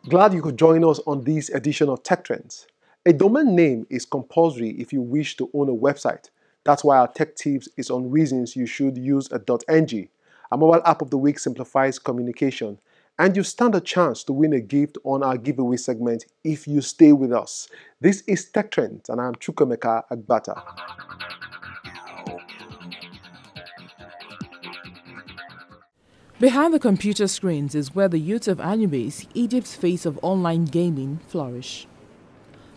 Glad you could join us on this edition of Tech Trends. A domain name is compulsory if you wish to own a website. That's why our tech tips is on reasons you should use a .ng. Our mobile app of the week simplifies communication, and you stand a chance to win a gift on our giveaway segment if you stay with us. This is Tech Trends, and I'm Chukwemeka Agbata. Behind the computer screens is where the youth of Anubis, Egypt's face of online gaming, flourish.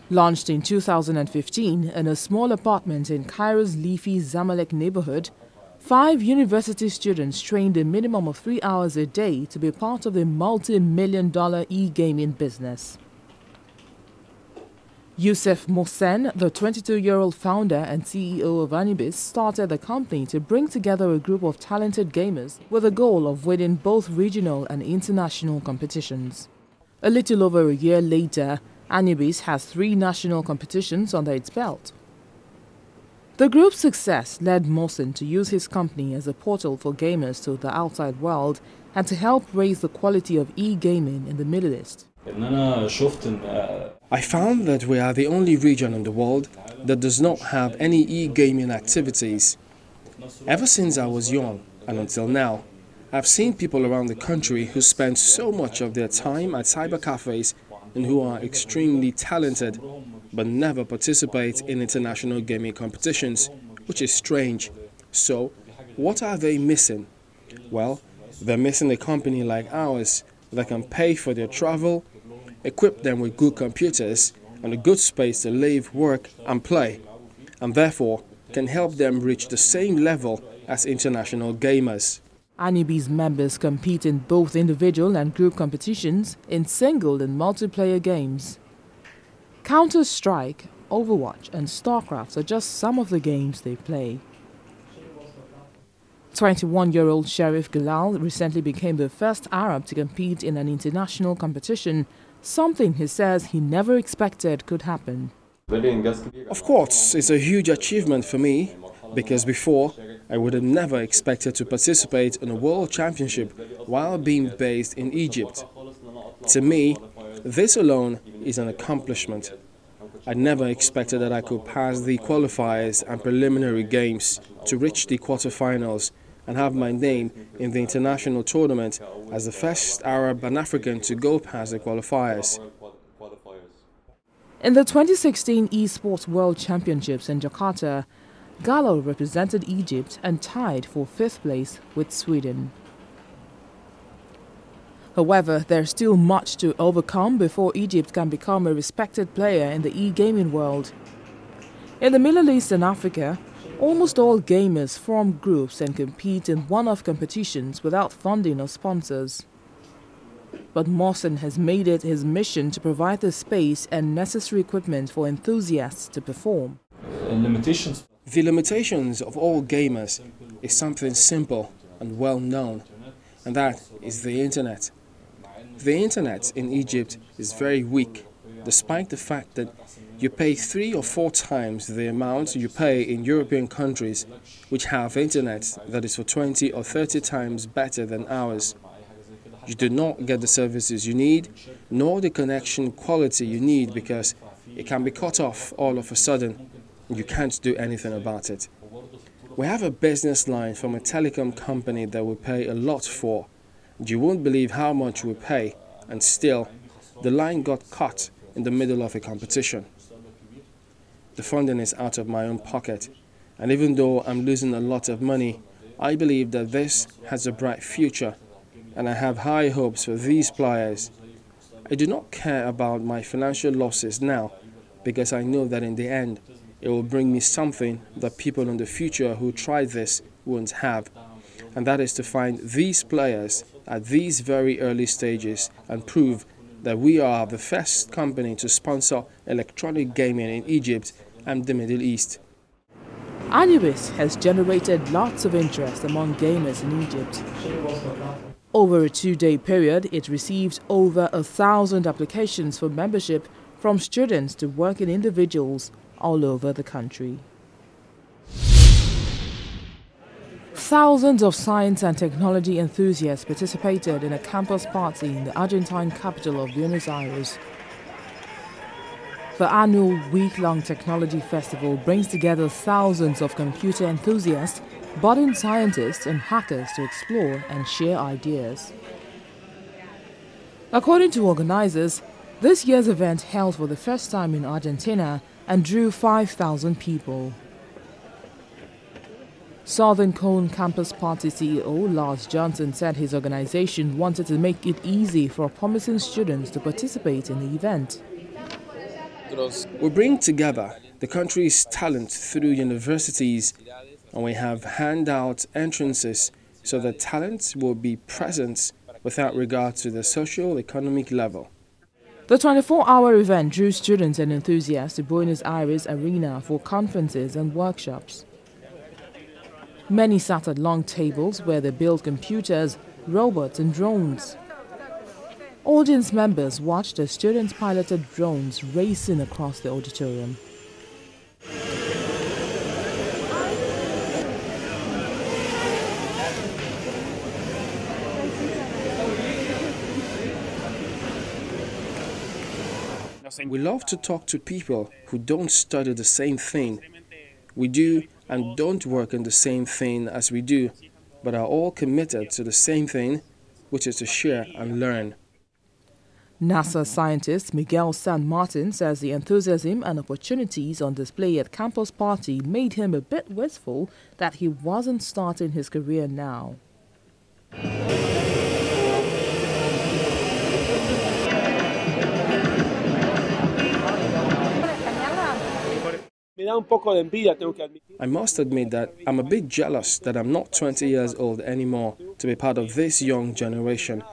Launched in 2015 in a small apartment in Cairo's leafy Zamalek neighborhood, 5 university students trained a minimum of 3 hours a day to be part of the multi-million-dollar e-gaming business. Youssef Mohsen, the 22-year-old founder and CEO of Anubis, started the company to bring together a group of talented gamers with the goal of winning both regional and international competitions. A little over a year later, Anubis has 3 national competitions under its belt. The group's success led Mohsen to use his company as a portal for gamers to the outside world and to help raise the quality of e-gaming in the Middle East. I found that we are the only region in the world that does not have any e-gaming activities. Ever since I was young and until now, I've seen people around the country who spend so much of their time at cyber cafes and who are extremely talented but never participate in international gaming competitions, which is strange. So, what are they missing? Well, they're missing a company like ours that can pay for their travel, equip them with good computers and a good space to live, work and play, and therefore can help them reach the same level as international gamers. Anubis members compete in both individual and group competitions in single and multiplayer games. Counter-Strike, Overwatch and StarCraft are just some of the games they play. 21-year-old Sheriff Galal recently became the first Arab to compete in an international competition, something he says he never expected could happen. Of course, it's a huge achievement for me, because before, I would have never expected to participate in a world championship while being based in Egypt. To me, this alone is an accomplishment. I never expected that I could pass the qualifiers and preliminary games to reach the quarterfinals and have my name in the international tournament as the first Arab and African to go past the qualifiers. In the 2016 Esports World Championships in Jakarta, Gallo represented Egypt and tied for 5th place with Sweden. However, there's still much to overcome before Egypt can become a respected player in the e-gaming world. In the Middle East and Africa, almost all gamers form groups and compete in one-off competitions without funding or sponsors. But Mohsen has made it his mission to provide the space and necessary equipment for enthusiasts to perform. The limitations of all gamers is something simple and well known, and that is the internet. The internet in Egypt is very weak, despite the fact that you pay 3 or 4 times the amount you pay in European countries which have internet that is for 20 or 30 times better than ours. You do not get the services you need, nor the connection quality you need, because it can be cut off all of a sudden and you can't do anything about it. We have a business line from a telecom company that we pay a lot for. You won't believe how much we pay, and still, the line got cut in the middle of a competition. The funding is out of my own pocket, and even though I'm losing a lot of money, I believe that this has a bright future, and I have high hopes for these players. I do not care about my financial losses now, because I know that in the end, it will bring me something that people in the future who try this won't have, and that is to find these players at these very early stages and prove that we are the first company to sponsor electronic gaming in Egypt and the Middle East. Anubis has generated lots of interest among gamers in Egypt. Over a 2-day period, it received over 1,000 applications for membership from students to working individuals all over the country. Thousands of science and technology enthusiasts participated in a campus party in the Argentine capital of Buenos Aires. The annual week-long technology festival brings together thousands of computer enthusiasts, budding scientists and hackers to explore and share ideas. According to organizers, this year's event held for the first time in Argentina and drew 5,000 people. Southern Cone Campus Party CEO Lars Johnson said his organization wanted to make it easy for promising students to participate in the event. We bring together the country's talent through universities, and we have handout entrances so that talent will be present without regard to the socio-economic level. The 24-hour event drew students and enthusiasts to Buenos Aires Arena for conferences and workshops. Many sat at long tables where they built computers, robots and drones. Audience members watched as students piloted drones racing across the auditorium. We love to talk to people who don't study the same thing we do and don't work in the same thing as we do, but are all committed to the same thing, which is to share and learn. NASA scientist Miguel San Martin says the enthusiasm and opportunities on display at Campus Party made him a bit wistful that he wasn't starting his career now. I must admit that I'm a bit jealous that I'm not 20 years old anymore to be part of this young generation.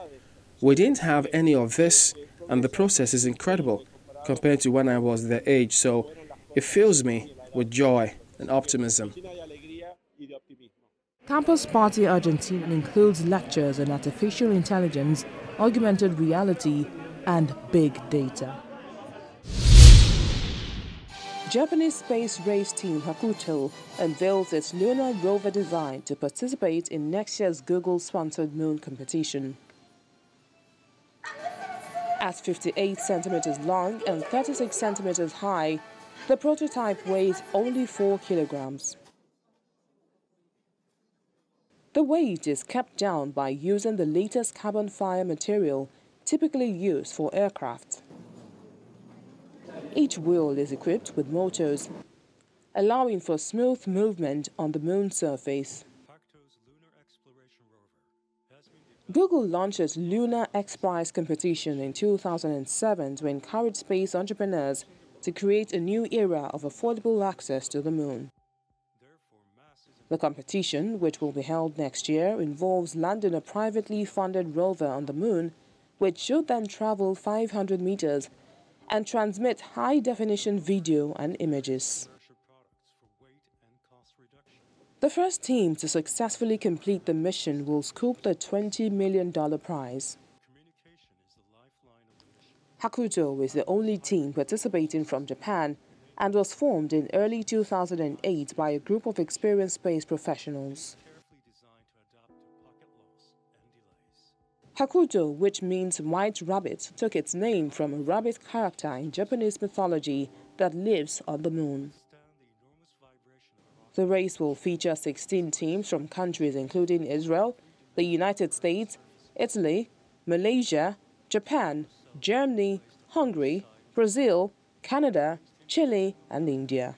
We didn't have any of this, and the process is incredible compared to when I was their age, so it fills me with joy and optimism. Campus Party Argentina includes lectures on artificial intelligence, augmented reality, and big data. Japanese space race team Hakuto unveils its lunar rover design to participate in next year's Google-sponsored moon competition. At 58 centimeters long and 36 centimeters high, the prototype weighs only 4 kilograms. The weight is kept down by using the latest carbon fiber material typically used for aircraft. Each wheel is equipped with motors, allowing for smooth movement on the moon surface. Google launched its Lunar X Prize competition in 2007 to encourage space entrepreneurs to create a new era of affordable access to the moon. The competition, which will be held next year, involves landing a privately funded rover on the moon, which should then travel 500 meters and transmit high-definition video and images. The first team to successfully complete the mission will scoop the $20 million prize. Hakuto is the only team participating from Japan and was formed in early 2008 by a group of experienced space professionals. Hakuto, which means white rabbit, took its name from a rabbit character in Japanese mythology that lives on the moon. The race will feature 16 teams from countries including Israel, the United States, Italy, Malaysia, Japan, Germany, Hungary, Brazil, Canada, Chile, and India.